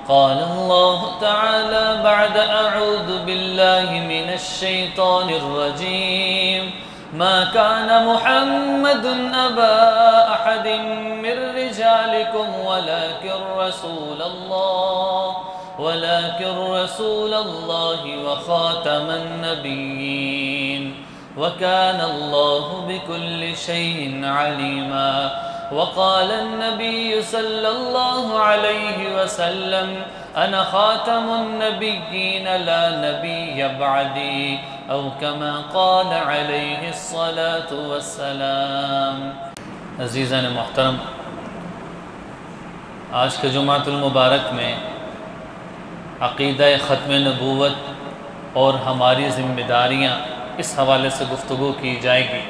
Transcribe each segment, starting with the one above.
قال الله تعالى بعد أعوذ بالله من الشيطان الرجيم ما كان محمد أبا أحد من رجالكم ولكن رسول الله وخاتم النبيين وكان الله بكل شيء عليما. وقال النبي صلى الله عليه وسلم أنا خاتم النبيين لا نبي بعدي أو كما قال عليه الصلاة والسلام. عزیزان محترم، آج کے جمعۃ المبارک میں عقیدہ ختم نبوت اور ہماری ذمہ داریاں اس حوالے سے گفتگو کی جائے گی،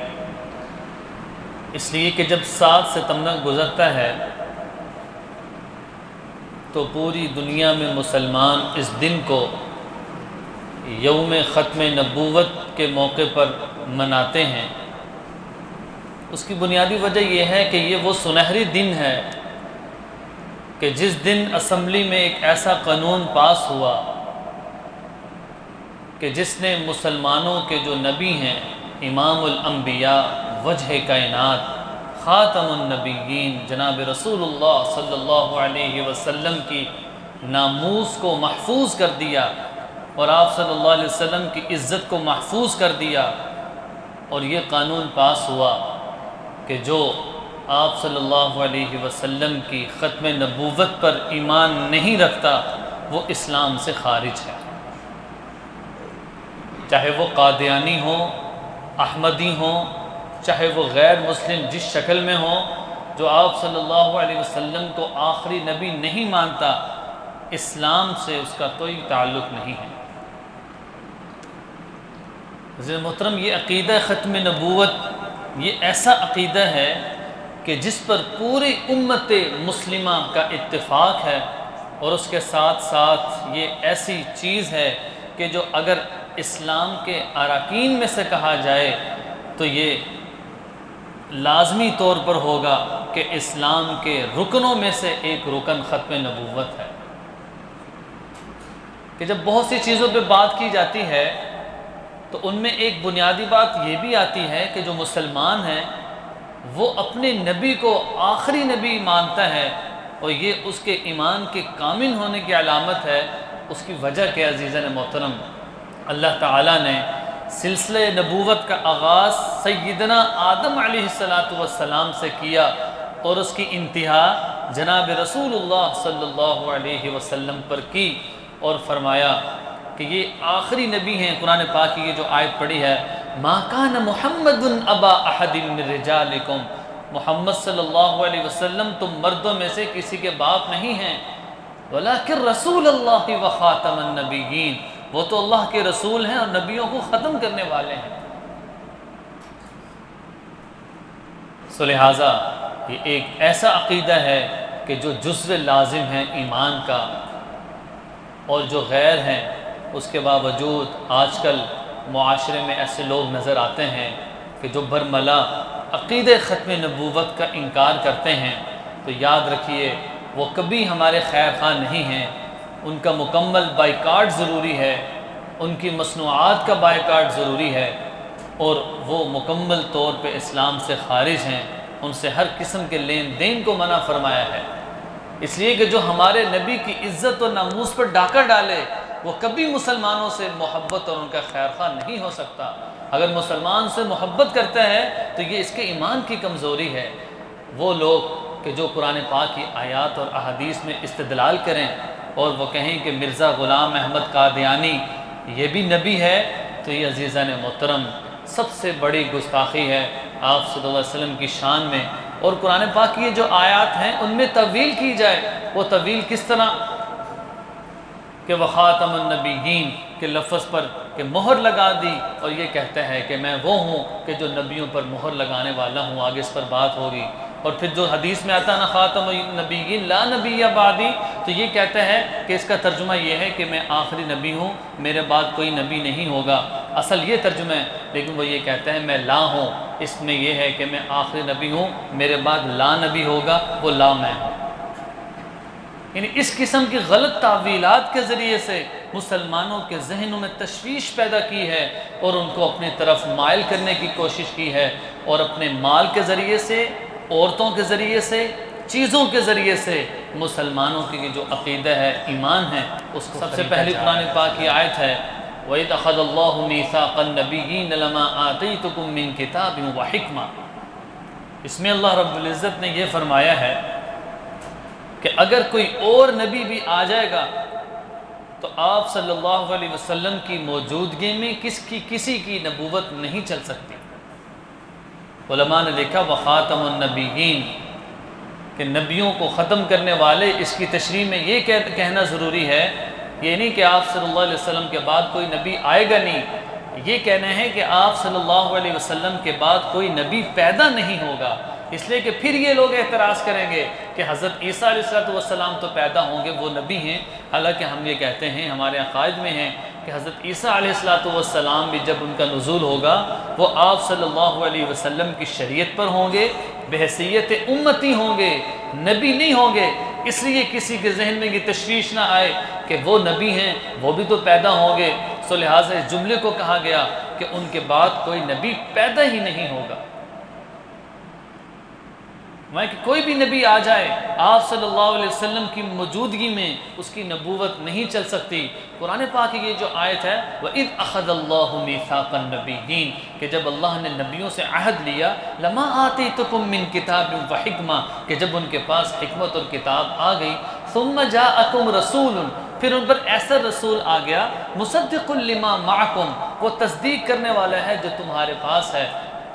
اس لیے کہ جب 7 ستمبر گزرتا ہے تو پوری دنیا میں مسلمان اس دن کو یوم ختم نبوت کے موقع پر مناتے ہیں۔ اس کی بنیادی وجہ یہ ہے کہ یہ وہ سنہری دن ہے کہ جس دن اسمبلی میں ایک ایسا قانون پاس ہوا کہ جس نے مسلمانوں کے جو نبی ہیں، امام الانبیاء، وجہ کائنات، خاتم النبیین جناب رسول اللہ صلی اللہ علیہ وسلم کی ناموس کو محفوظ کر دیا اور آپ صلی اللہ علیہ وسلم کی عزت کو محفوظ کر دیا، اور یہ قانون پاس ہوا کہ جو آپ صلی اللہ علیہ وسلم کی ختم نبوت پر ایمان نہیں رکھتا وہ اسلام سے خارج ہے، چاہے وہ قادیانی ہوں، احمدی ہوں، چاہے وہ غیر مسلم جس شکل میں ہوں، جو آپ صلی اللہ علیہ وسلم کو آخری نبی نہیں مانتا، اسلام سے اس کا کوئی تعلق نہیں ہے۔ عزیز محترم، یہ عقیدہ ختم نبوت یہ ایسا عقیدہ ہے کہ جس پر پوری امت مسلمہ کا اتفاق ہے، اور اس کے ساتھ ساتھ یہ ایسی چیز ہے کہ جو اگر اسلام کے اراکین میں سے کہا جائے تو یہ لازمی طور پر ہوگا کہ اسلام کے رکنوں میں سے ایک رکن ختم نبوت ہے، کہ جب بہت سی چیزوں پہ بات کی جاتی ہے تو ان میں ایک بنیادی بات یہ بھی آتی ہے کہ جو مسلمان ہے وہ اپنے نبی کو آخری نبی مانتا ہے، اور یہ اس کے ایمان کے کامل ہونے کی علامت ہے۔ اس کی وجہ کیا عزیزان محترم؟ اللہ تعالیٰ نے سلسلہ نبوت کا آغاز سیدنا آدم علیہ السلام سے کیا، اور اس کی انتہا جناب رسول اللہ صلی اللہ علیہ وسلم پر کی، اور فرمایا کہ یہ آخری نبی ہیں۔ قرآن پاک کی یہ جو آیت پڑھی ہے، ما کان محمد ابا احد من رجالکم، محمد صلی اللہ علیہ وسلم تم مردوں میں سے کسی کے باپ نہیں ہیں، ولیکن رسول اللہ و خاتم النبیین، وہ تو اللہ کے رسول ہیں اور نبیوں کو ختم کرنے والے ہیں۔ سو لہٰذا یہ ایک ایسا عقیدہ ہے کہ جو جزو لازم ہے ایمان کا، اور جو غیر ہیں اس کے باوجود آج کل معاشرے میں ایسے لوگ نظر آتے ہیں کہ جو برملا عقیدہ ختم نبوت کا انکار کرتے ہیں، تو یاد رکھیے وہ کبھی ہمارے خیر خواہ نہیں ہیں۔ ان کا مکمل بائیکاٹ ضروری ہے، ان کی مصنوعات کا بائیکاٹ ضروری ہے، اور وہ مکمل طور پہ اسلام سے خارج ہیں۔ ان سے ہر قسم کے لین دین کو منع فرمایا ہے، اس لیے کہ جو ہمارے نبی کی عزت و ناموس پر ڈاکہ ڈالے وہ کبھی مسلمانوں سے محبت اور ان کا خیر خواہ نہیں ہو سکتا۔ اگر مسلمان سے محبت کرتا ہے تو یہ اس کے ایمان کی کمزوری ہے۔ وہ لوگ کہ جو قرآن پاک کی آیات اور احادیث میں استدلال کریں اور وہ کہیں کہ مرزا غلام احمد قادیانی یہ بھی نبی ہے، تو یہ عزیزان محترم سب سے بڑی گستاخی ہے آپ صلی اللہ علیہ وسلم کی شان میں۔ اور قرآن پاک کی یہ جو آیات ہیں ان میں تویل کی جائے، وہ تویل کس طرح کہ وخاتم النبیین کے لفظ پر کہ مہر لگا دی، اور یہ کہتا ہے کہ میں وہ ہوں کہ جو نبیوں پر مہر لگانے والا ہوں، آگے اس پر بات ہوگی۔ اور پھر جو حدیث میں آتا ہے نا خاتم النبیین لا نبی بعدی، تو یہ کہتا ہے کہ اس کا ترجمہ یہ ہے کہ میں آخری نبی ہوں، میرے بعد کوئی نبی نہیں ہوگا۔ اصل یہ ترجمہ ہے، لیکن وہ یہ کہتا ہے میں لا ہوں، اس میں یہ ہے کہ میں آخری نبی ہوں، میرے بعد لا نبی ہوگا، وہ لا میں ہوں۔ یعنی اس قسم کی غلط تعویلات کے ذریعے سے مسلمانوں کے ذہنوں میں تشویش پیدا کی ہے اور ان کو اپنی طرف مائل کرنے کی کوشش کی ہے، اور اپنے مال کے ذریعے سے، عورتوں کے ذریعے سے، چیزوں کے ذریعے سے مسلمانوں کی جو عقیدہ ہے، ایمان ہے، اس کو سب سے پہلی قرآن پاک کی آیت ہے وَإِذْ أَخَذَ اللَّهُ مِيثَاقَ النَّبِيِّينَ لَمَا آتَيْتُكُم مِّن كِتَابٍ وَحِكْمَةٍ۔ اس میں اللہ رب العزت نے یہ فرمایا ہے کہ اگر کوئی اور نبی بھی آ جائے گا تو آپ صلی اللہ علیہ وسلم کی موجودگی میں کسی کی نبوت نہیں چل سکتی۔ علماء نے لکھا وخاتم النبیین کہ نبیوں کو ختم کرنے والے، اس کی تشریح میں یہ کہنا ضروری ہے، یہ نہیں کہ آپ صلی اللہ علیہ وسلم کے بعد کوئی نبی آئے گا نہیں، یہ کہنا ہے کہ آپ صلی اللہ علیہ وسلم کے بعد کوئی نبی پیدا نہیں ہوگا، اس لیے کہ پھر یہ لوگ اعتراض کریں گے کہ حضرت عیسیٰ علیہ السلام تو پیدا ہوں گے، وہ نبی ہیں، حالانکہ ہم یہ کہتے ہیں، ہمارے عقائد میں ہیں کہ حضرت عیسیٰ علیہ السلام بھی جب ان کا نزول ہوگا وہ آپ صلی اللہ علیہ وسلم کی شریعت پر ہوں گے، بحیثیت امتی ہوں گے، نبی نہیں ہوں گے۔ اس لیے کسی کے ذہن میں یہ تشویش نہ آئے کہ وہ نبی ہیں، وہ بھی تو پیدا ہوں گے، سو لہٰذا اس جملے کو کہا گیا کہ ان کے بعد کوئی نبی پیدا ہی نہیں ہوگا۔ کہ کوئی بھی نبی آ جائے، آپ صلی اللہ علیہ وسلم کی موجودگی میں اس کی نبوت نہیں چل سکتی۔ قرآن پاک کی یہ جو آیت ہے وَإِذْ أَخَذَ اللَّهُ مِيثَاقَ النَّبِيِّينَ کہ جب اللہ نے نبیوں سے عہد لیا لَمَا آتَيْتُكُم مِّن كِتَابٍ وَحِكْمَةٍ کہ جب ان کے پاس حکمت اور کتاب آ گئی، ثُمَّ جَاءَكُمْ رَسُولٌ پھر ان پر ایسا رسول آ گیا مُصَدِّقٌ لِمَا مَعَكُمْ وہ تصدیق کرنے والا ہے جو تمہارے پاس ہے۔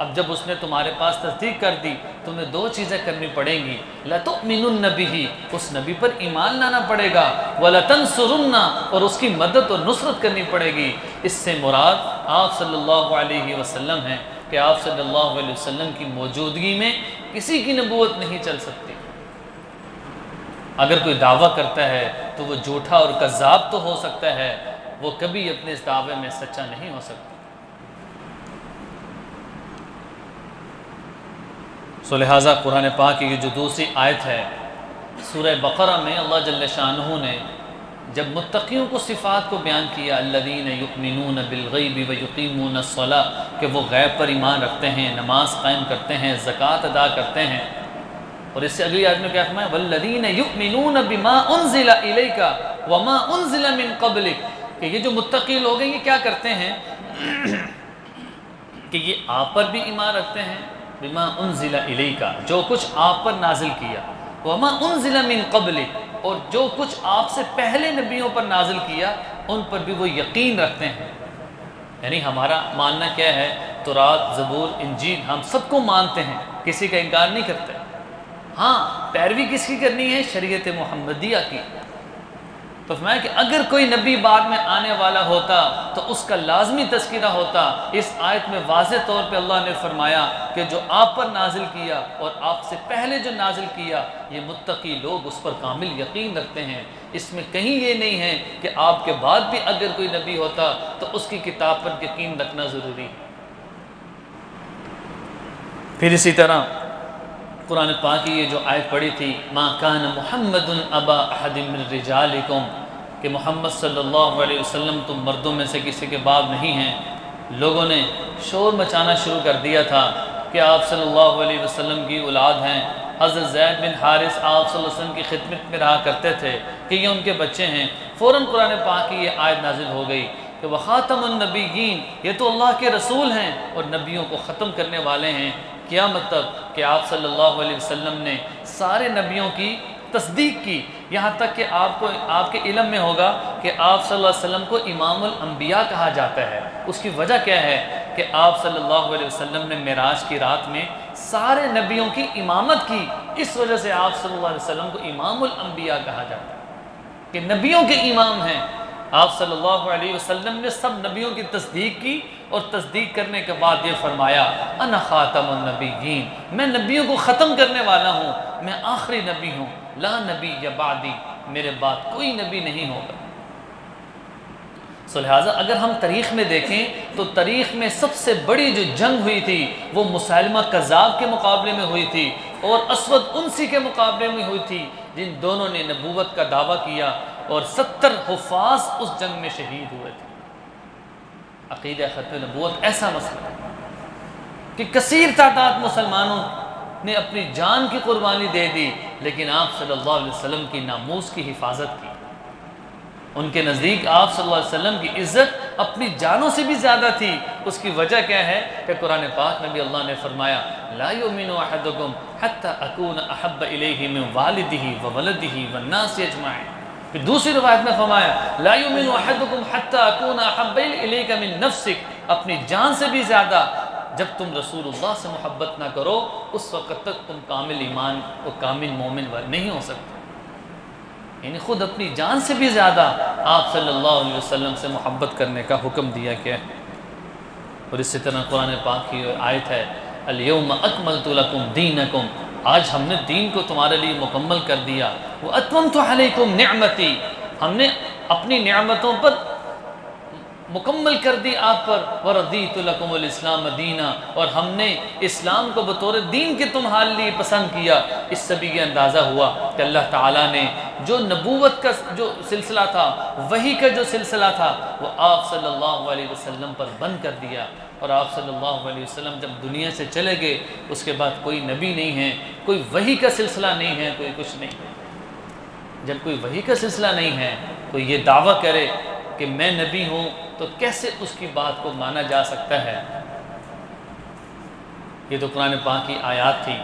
اب جب اس نے تمہارے پاس تصدیق کر دی، تمہیں دو چیزیں کرنی پڑیں گی، لَتُؤْمِنُنَّ بِهِ اس نبی پر ایمان لانا پڑے گا، وَلَتَنْصُرُنَّ اور اس کی مدد اور نصرت کرنی پڑے گی۔ اس سے مراد آپ صلی اللہ علیہ وسلم ہیں کہ آپ صلی اللہ علیہ وسلم کی موجودگی میں کسی کی نبوت نہیں چل سکتی۔ اگر کوئی دعویٰ کرتا ہے تو وہ جھوٹا اور کذاب تو ہو سکتا ہے، وہ کبھی اپنے اس دعوے میں سچا نہیں ہو سکتا۔ سو لہٰذا قرآن پاک کی جو دوسری آیت ہے سورہ بقرہ میں اللہ جل شانہ نے جب متقیوں کو صفات کو بیان کیا الذین یؤمنون بالغیب ویقیمون الصلاۃ کہ وہ غیب پر ایمان رکھتے ہیں، نماز قائم کرتے ہیں، زکوٰۃ ادا کرتے ہیں، اور اس سے اگلی آیت میں کیا فرمایا والذین یؤمنون بما انزل الیک وما انزل من قبلک کہ یہ جو متقی لوگ ہیں یہ کیا کرتے ہیں کہ یہ آپ پر بھی ایمان رکھتے ہیں، بما انزل الیک جو کچھ آپ پر نازل کیا، وما انزل من قبلک اور جو کچھ آپ سے پہلے نبیوں پر نازل کیا ان پر بھی وہ یقین رکھتے ہیں۔ یعنی ہمارا ماننا کیا ہے، تورات، زبور، انجیل ہم سب کو مانتے ہیں، کسی کا انکار نہیں کرتے، ہاں پیروی کس کی کرنی ہے، شریعت محمدیہ کی۔ تو فرمایا کہ اگر کوئی نبی بعد میں آنے والا ہوتا تو اس کا لازمی تذکرہ ہوتا۔ اس آیت میں واضح طور پہ اللہ نے فرمایا کہ جو آپ پر نازل کیا اور آپ سے پہلے جو نازل کیا یہ متقی لوگ اس پر کامل یقین رکھتے ہیں۔ اس میں کہیں یہ نہیں ہے کہ آپ کے بعد بھی اگر کوئی نبی ہوتا تو اس کی کتاب پر یقین رکھنا ضروری۔ پھر اسی طرح قرآن پاک کی یہ جو آیت پڑھی تھی ما کان محمد ابا احد من رجالکم کہ محمد صلی اللہ علیہ وسلم تم مردوں میں سے کسی کے باپ نہیں ہیں، لوگوں نے شور مچانا شروع کر دیا تھا کہ آپ صلی اللہ علیہ وسلم کی اولاد ہیں۔ حضرت زید بن حارث آپ صلی اللہ علیہ وسلم کی خدمت میں رہا کرتے تھے کہ یہ ان کے بچے ہیں۔ فوراً قرآن پاک کی یہ آیت نازل ہو گئی کہ وخاتم النبیین یہ تو اللہ کے رسول ہیں اور نبیوں کو ختم کرنے والے ہیں۔ کیا مطلب کہ آپ صلی اللہ علیہ وسلم نے سارے نبیوں کی تصدیق کی، یہاں تک کہ آپ کے علم میں ہوگا کہ آپ صلی اللہ علیہ وسلم کو امام الانبیاء کہا جاتا ہے۔ اس کی وجہ کیا ہے کہ آپ صلی اللہ علیہ وسلم نے معراج کی رات میں سارے نبیوں کی امامت کی، اس وجہ سے آپ صلی اللہ علیہ وسلم کو امام الانبیاء کہا جاتا ہے کہ نبیوں کے امام ہیں۔ آپ صلی اللہ علیہ وسلم نے سب نبیوں کی تصدیق کی اور تصدیق کرنے کے بعد یہ فرمایا انا خاتم النبیین میں نبیوں کو ختم کرنے والا ہوں، میں آخری نبی ہوں، لا نبی بعدی میرے بعد کوئی نبی نہیں ہوگا۔ لہٰذا اگر ہم تاریخ میں دیکھیں تو تاریخ میں سب سے بڑی جو جنگ ہوئی تھی وہ مسیلمہ کذاب کے مقابلے میں ہوئی تھی اور اسود انسی کے مقابلے میں ہوئی تھی۔ جن دونوں نے نبوت کا دعویٰ کیا، اور 70 حفاظ اس جنگ میں شہید ہوئے تھے۔ عقیدہ ختم نبوت ایسا مسئلہ ہے کہ کثیر تعداد مسلمانوں نے اپنی جان کی قربانی دے دی، لیکن آپ صلی اللہ علیہ وسلم کی ناموس کی حفاظت کی۔ ان کے نزدیک آپ صلی اللہ علیہ وسلم کی عزت اپنی جانوں سے بھی زیادہ تھی۔ اس کی وجہ کیا ہے کہ قرآن پاک میں بھی اللہ نے فرمایا لا یؤمن احدکم حتی اکون احب الیہ من والدہ وولدہ والناس اجمعین۔ پھر دوسری روایت میں فرمایا لا یؤمن احدکم حتی اکون احب الیک من نفسک، اپنی جان سے بھی زیادہ جب تم رسول اللہ سے محبت نہ کرو اس وقت تک تم کامل ایمان اور کامل مومن نہیں ہو سکتے۔ یعنی خود اپنی جان سے بھی زیادہ آپ صلی اللہ علیہ وسلم سے محبت کرنے کا حکم دیا گیا ہے۔ اور اسی طرح قرآن پاک کی آیت ہے الیوم اکملت لکم دینکم، آج ہم نے دین کو تمہارے لیے مکمل کر دیا، واتممت علیکم نعمتی، ہم نے اپنی نعمتوں پر مکمل کر دی آپ پر، وردیت لکم الاسلام دینا، اور ہم نے اسلام کو بطور دین کے تمہارے لیے پسند کیا۔ اس سے بھی یہ اندازہ ہوا کہ اللہ تعالیٰ نے جو نبوت کا جو سلسلہ تھا، وحی کا جو سلسلہ تھا، وہ آپ صلی اللہ علیہ وسلم پر بند کر دیا، اور آپ صلی اللہ علیہ وسلم جب دنیا سے چلے گئے اس کے بعد کوئی نبی نہیں ہے، کوئی وحی کا سلسلہ نہیں ہے، کوئی کچھ نہیں ہے۔ جب کوئی وحی کا سلسلہ نہیں ہے، کوئی یہ دعویٰ کرے کہ میں نبی ہوں تو کیسے اس کی بات کو مانا جا سکتا ہے؟ یہ تو قرآن پاک کی آیات تھی۔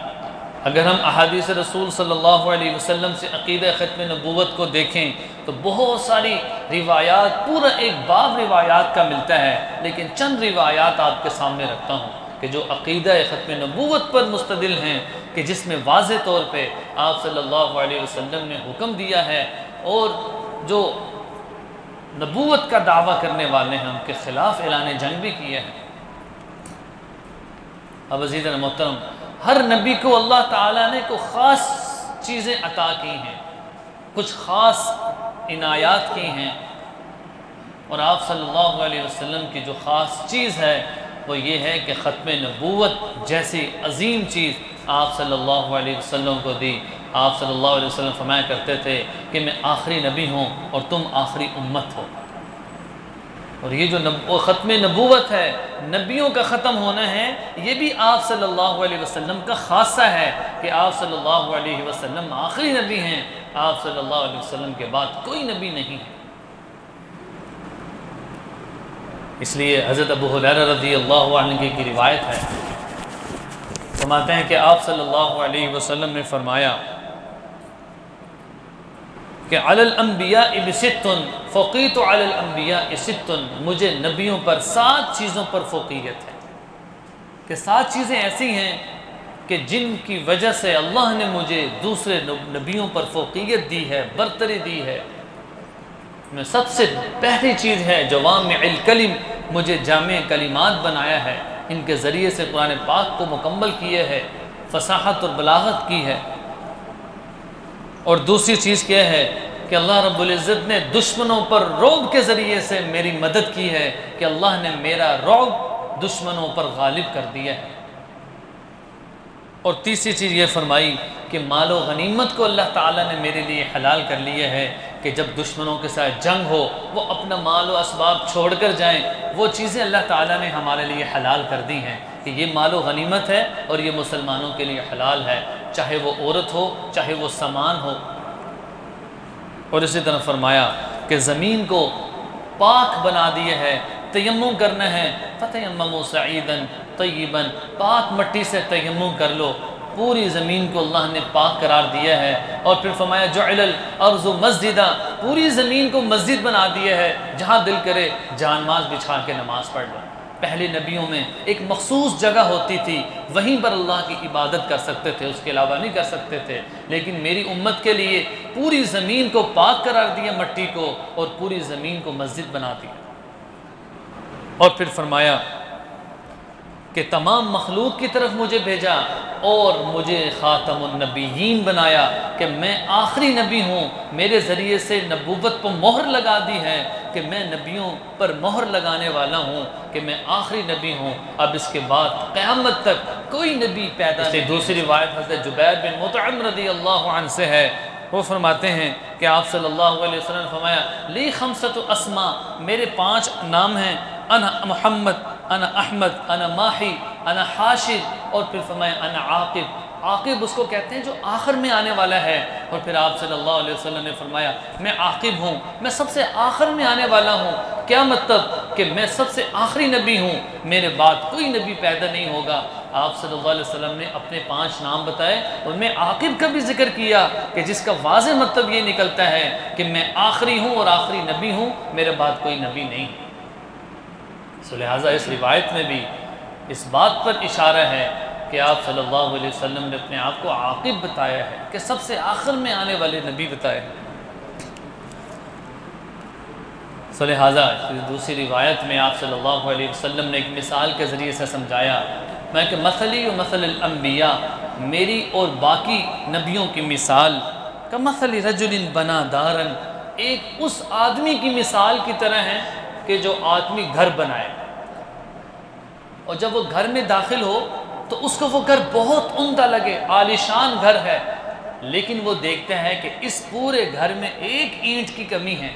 اگر ہم احادیث رسول صلی اللہ علیہ وسلم سے عقیدہ ختم نبوت کو دیکھیں تو بہت ساری روایات، پورا ایک باب روایات کا ملتا ہے، لیکن چند روایات آپ کے سامنے رکھتا ہوں کہ جو عقیدہ ختم نبوت پر مستدل ہیں، کہ جس میں واضح طور پہ آپ صلی اللہ علیہ وسلم نے حکم دیا ہے، اور جو نبوت کا دعویٰ کرنے والے ہیں ان کے خلاف اعلان جنگ بھی کیا ہے۔ اب عزیزاً محترم، ہر نبی کو اللہ تعالیٰ نے کوئی خاص چیزیں عطا کی ہیں، کچھ خاص عنایات کی ہیں، اور آپ صلی اللہ علیہ وسلم کی جو خاص چیز ہے وہ یہ ہے کہ ختم نبوت جیسی عظیم چیز آپ صلی اللہ علیہ وسلم کو دی۔ آپ صلی اللہ علیہ وسلم فرمایا کرتے تھے کہ میں آخری نبی ہوں اور تم آخری امت ہو، اور یہ جو ختم نبوت ہے، نبیوں کا ختم ہونا ہے، یہ بھی آپ صلی اللہ علیہ وسلم کا خاصہ ہے کہ آپ صلی اللہ علیہ وسلم آخری نبی ہیں، آپ صلی اللہ علیہ وسلم کے بعد کوئی نبی نہیں ہے۔ اس لیے حضرت ابو ہریرہ رضی اللہ عنہ کی روایت ہے، فرماتے ہیں کہ آپ صلی اللہ علیہ وسلم نے فرمایا کہ علی الانبیاء بست فوقیت علی الانبیاء ست، مجھے نبیوں پر 7 چیزوں پر فوقیت ہے، کہ 7 چیزیں ایسی ہیں کہ جن کی وجہ سے اللہ نے مجھے دوسرے نبیوں پر فوقیت دی ہے، برتری دی ہے۔ میں سب سے پہلی چیز ہے جوامع الکلم، مجھے جامع کلمات بنایا ہے، ان کے ذریعے سے قرآن پاک کو مکمل کیے ہے، فصاحت اور بلاغت کی ہے۔ اور دوسری چیز کیا ہے کہ اللہ رب العزت نے دشمنوں پر رعب کے ذریعے سے میری مدد کی ہے، کہ اللہ نے میرا رعب دشمنوں پر غالب کر دیا ہے۔ اور تیسری چیز یہ فرمائی کہ مال و غنیمت کو اللہ تعالیٰ نے میرے لیے حلال کر لیا ہے، کہ جب دشمنوں کے ساتھ جنگ ہو وہ اپنا مال و اسباب چھوڑ کر جائیں، وہ چیزیں اللہ تعالیٰ نے ہمارے لیے حلال کر دی ہیں، کہ یہ مال و غنیمت ہے اور یہ مسلمانوں کے لیے حلال ہے، چاہے وہ عورت ہو چاہے وہ سامان ہو۔ اور اسی طرح فرمایا کہ زمین کو پاک بنا دیا ہے، تیمم کرنا ہے، فتیمموا صعیدا طیبا، پاک مٹی سے تیمم کر لو، پوری زمین کو اللہ نے پاک قرار دیا ہے۔ اور پھر فرمایا جعل الارض مسجدا، پوری زمین کو مسجد بنا دیا ہے، جہاں دل کرے جانماز بچھا کے نماز پڑھ لو۔ پہلے نبیوں میں ایک مخصوص جگہ ہوتی تھی، وہیں پر اللہ کی عبادت کر سکتے تھے، اس کے علاوہ نہیں کر سکتے تھے، لیکن میری امت کے لیے پوری زمین کو پاک قرار دیا، مٹی کو، اور پوری زمین کو مسجد بنا دیا۔ اور پھر فرمایا کہ تمام مخلوق کی طرف مجھے بھیجا اور مجھے خاتم النبیین بنایا، کہ میں آخری نبی ہوں، میرے ذریعے سے نبوت پر مہر لگا دی ہے، کہ میں نبیوں پر مہر لگانے والا ہوں، کہ میں آخری نبی ہوں، اب اس کے بعد قیامت تک کوئی نبی پیدا نہیں۔ دوسری روایت حضرت جبیر بن مطعم رضی اللہ عنہ سے ہے وہ فرماتے ہیں کہ آپ صلی اللہ علیہ وسلم نے فرمایا لی خمسۃ اسماء، میرے 5 نام ہیں، انا محمد، انا احمد، انا ماہی، انا حاشر، اور پھر فرمایا انا عاقب۔ عاقب اس کو کہتے ہیں جو آخر میں آنے والا ہے، اور پھر آپ صلی اللہ علیہ وسلم نے فرمایا میں عاقب ہوں، میں سب سے آخر میں آنے والا ہوں۔ کیا مطلب؟ کہ میں سب سے آخری نبی ہوں، میرے بعد کوئی نبی پیدا نہیں ہوگا۔ آپ صلی اللہ علیہ وسلم نے اپنے 5 نام بتائے، ان میں عاقب کا بھی ذکر کیا کہ جس کا واضح مطلب یہ نکلتا ہے کہ میں آخری ہوں اور آخری نبی ہوں، میرے بعد کوئی نبی نہیں۔ سو لہٰذا اس روایت میں بھی اس بات پر اشارہ ہے کہ آپ صلی اللہ علیہ وسلم نے اپنے آپ کو عاقب بتایا ہے، کہ سب سے آخر میں آنے والے نبی بتائے ہیں۔ سو لہٰذا دوسری روایت میں آپ صلی اللہ علیہ وسلم نے ایک مثال کے ذریعے سے سمجھایا، میں کہ مثلی و مثل الانبیاء، میری اور باقی نبیوں کی مثال کمثل رجل بنا دارا، ایک اس آدمی کی مثال کی طرح ہے کہ جو آدمی گھر بنائے، اور جب وہ گھر میں داخل ہو تو اس کو وہ گھر بہت عمدہ لگے، عالیشان گھر ہے، لیکن وہ دیکھتا ہے کہ اس پورے گھر میں ایک اینٹ کی کمی ہے،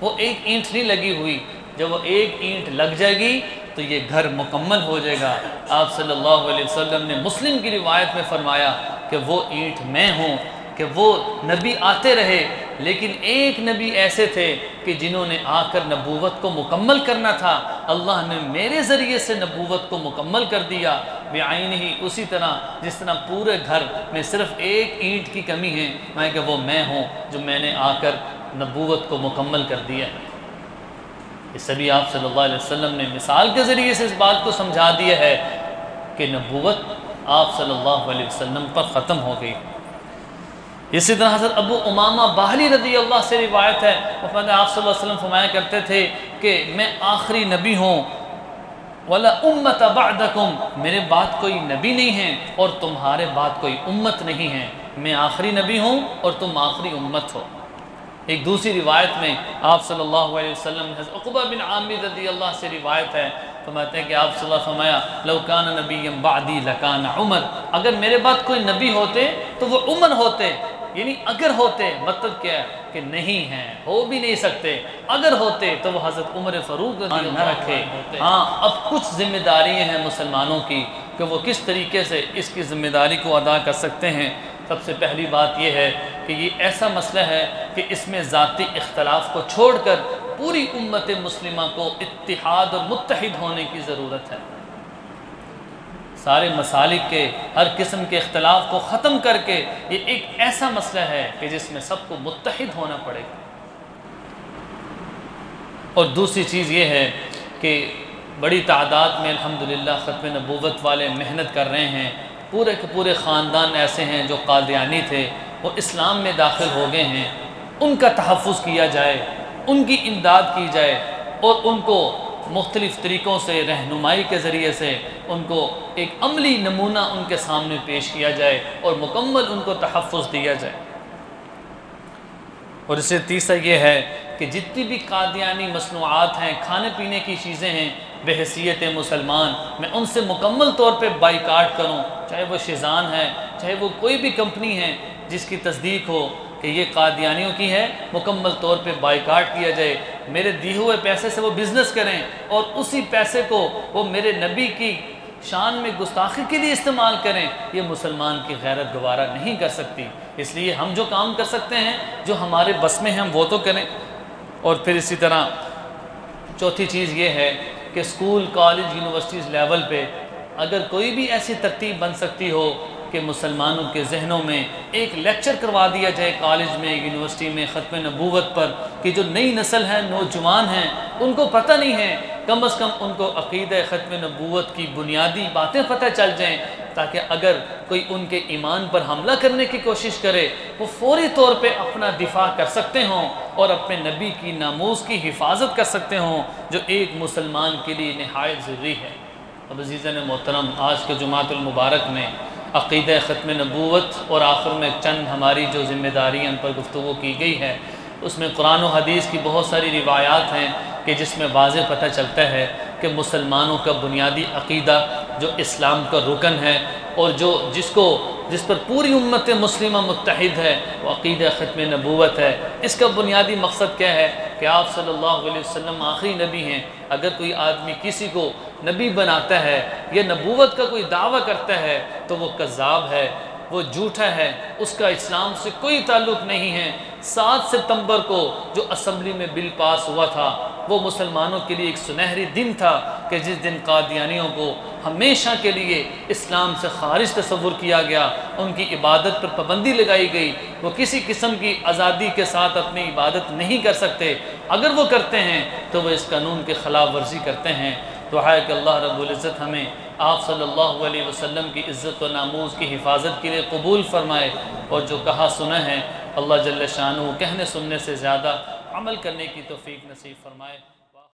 وہ ایک اینٹ نہیں لگی ہوئی، جب وہ ایک اینٹ لگ جائے گی تو یہ گھر مکمل ہو جائے گا۔ آپ صلی اللہ علیہ وسلم نے مسلم کی روایت میں فرمایا کہ وہ اینٹ میں ہوں، کہ وہ نبی آتے رہے، لیکن ایک نبی ایسے تھے کہ جنہوں نے آ کر نبوت کو مکمل کرنا تھا، اللہ نے میرے ذریعے سے نبوت کو مکمل کر دیا بعینہ، اسی طرح جس طرح پورے گھر میں صرف ایک اینٹ کی کمی ہے، میں کہ وہ میں ہوں جو میں نے آ کر نبوت کو مکمل کر دیا۔ اس سے بھی آپ صلی اللہ علیہ وسلم نے مثال کے ذریعے سے اس بات کو سمجھا دیا ہے کہ نبوت آپ صلی اللہ علیہ وسلم پر ختم ہو گئی۔ اسی طرح حضرت ابو امامہ باہلی رضی اللہ سے روایت ہے، آپ صلی اللہ علیہ وسلم فرمایا کرتے تھے کہ میں آخری نبی ہوں، وَلَا أُمَّةَ بَعْدَكُمْ، میرے بعد کوئی نبی نہیں ہے اور تمہارے بعد کوئی امت نہیں ہے، میں آخری نبی ہوں اور تم آخری امت ہو۔ ایک دوسری روایت میں آپ صلی اللہ علیہ وسلم نے حضرت عقبہ بن عامر رضی اللہ سے روایت ہے، فرماتے ہیں کہ آپ صلی اللہ علیہ وسلم فرمایا لو کان نبی بعدی لکان عمر، اگر میرے بعد کوئی نبی ہوتے تو وہ عمر ہوتے، یعنی اگر ہوتے مطلب کیا ہے کہ نہیں ہیں، ہو بھی نہیں سکتے، اگر ہوتے تو وہ حضرت عمر فاروق رضی اللہ نہ رکھے۔ ہاں اب کچھ ذمہ داریاں ہیں مسلمانوں کی کہ وہ کس طریقے سے اس کی ذمہ داری کو ادا کر سکتے ہیں۔ سب سے پہلی بات یہ ہے کہ یہ ایسا مسئلہ ہے کہ اس میں ذاتی اختلاف کو چھوڑ کر پوری امت مسلمہ کو اتحاد اور متحد ہونے کی ضرورت ہے۔ سارے مسالک کے ہر قسم کے اختلاف کو ختم کر کے یہ ایک ایسا مسئلہ ہے کہ جس میں سب کو متحد ہونا پڑے گا۔ اور دوسری چیز یہ ہے کہ بڑی تعداد میں الحمدللہ ختم نبوت والے محنت کر رہے ہیں، پورے کے پورے خاندان ایسے ہیں جو قادیانی تھے وہ اسلام میں داخل ہو گئے ہیں، ان کا تحفظ کیا جائے، ان کی امداد کی جائے، اور ان کو مختلف طریقوں سے رہنمائی کے ذریعے سے ان کو ایک عملی نمونہ ان کے سامنے پیش کیا جائے اور مکمل ان کو تحفظ دیا جائے۔ اور اس سے تیسرا یہ ہے کہ جتنی بھی قادیانی مصنوعات ہیں، کھانے پینے کی چیزیں ہیں، بحیثیت مسلمان میں ان سے مکمل طور پہ بائیکاٹ کروں، چاہے وہ شیزان ہے، چاہے وہ کوئی بھی کمپنی ہے جس کی تصدیق ہو کہ یہ قادیانیوں کی ہے، مکمل طور پہ بائیکاٹ کیا جائے، میرے دیے ہوئے پیسے سے وہ بزنس کریں اور اسی پیسے کو وہ میرے نبی کی شان میں گستاخی کے لیے استعمال کریں، یہ مسلمان کی غیرت گوارا نہیں کر سکتی۔ اس لیے ہم جو کام کر سکتے ہیں، جو ہمارے بس میں ہیں، ہم وہ تو کریں۔ اور پھر اسی طرح چوتھی چیز یہ ہے کہ اسکول، کالج، یونیورسٹیز لیول پہ اگر کوئی بھی ایسی ترتیب بن سکتی ہو کہ مسلمانوں کے ذہنوں میں ایک لیکچر کروا دیا جائے کالج میں، یونیورسٹی میں، ختم نبوت پر، کہ جو نئی نسل ہے، نوجوان ہیں، ان کو پتہ نہیں ہے، کم از کم ان کو عقیدہ ختم نبوت کی بنیادی باتیں پتہ چل جائیں، تاکہ اگر کوئی ان کے ایمان پر حملہ کرنے کی کوشش کرے وہ فوری طور پہ اپنا دفاع کر سکتے ہوں اور اپنے نبی کی ناموس کی حفاظت کر سکتے ہوں، جو ایک مسلمان کے لیے نہایت ضروری ہے۔ اب عزیزان محترم، آج کے جمعۃ المبارک میں عقیدہ ختم نبوت اور آخر میں چند ہماری جو ذمہ داریاں ان پر گفتگو کی گئی ہے، اس میں قرآن و حدیث کی بہت ساری روایات ہیں کہ جس میں واضح پتہ چلتا ہے کہ مسلمانوں کا بنیادی عقیدہ جو اسلام کا رکن ہے اور جس پر پوری امت مسلمہ متحد ہے، وہ عقیدہ ختم نبوت ہے۔ اس کا بنیادی مقصد کیا ہے کہ آپ صلی اللہ علیہ وسلم آخری نبی ہیں۔ اگر کوئی آدمی کسی کو نبی بناتا ہے یا نبوت کا کوئی دعویٰ کرتا ہے تو وہ کذاب ہے، وہ جھوٹا ہے، اس کا اسلام سے کوئی تعلق نہیں ہے۔ 7 ستمبر کو جو اسمبلی میں بل پاس ہوا تھا وہ مسلمانوں کے لیے ایک سنہری دن تھا کہ جس دن قادیانیوں کو ہمیشہ کے لیے اسلام سے خارج تصور کیا گیا، ان کی عبادت پر پابندی لگائی گئی، وہ کسی قسم کی آزادی کے ساتھ اپنی عبادت نہیں کر سکتے، اگر وہ کرتے ہیں تو وہ اس قانون کے خلاف ورزی کرتے ہیں۔ دعا ہے کہ اللہ رب العزت ہمیں آپ صلی اللہ علیہ وسلم کی عزت و ناموز کی حفاظت کے لیے قبول فرمائے، اور جو کہا سنا ہے اللہ جل شانہ کہنے سننے سے زیادہ عمل کرنے کی توفیق نصیب فرمائے۔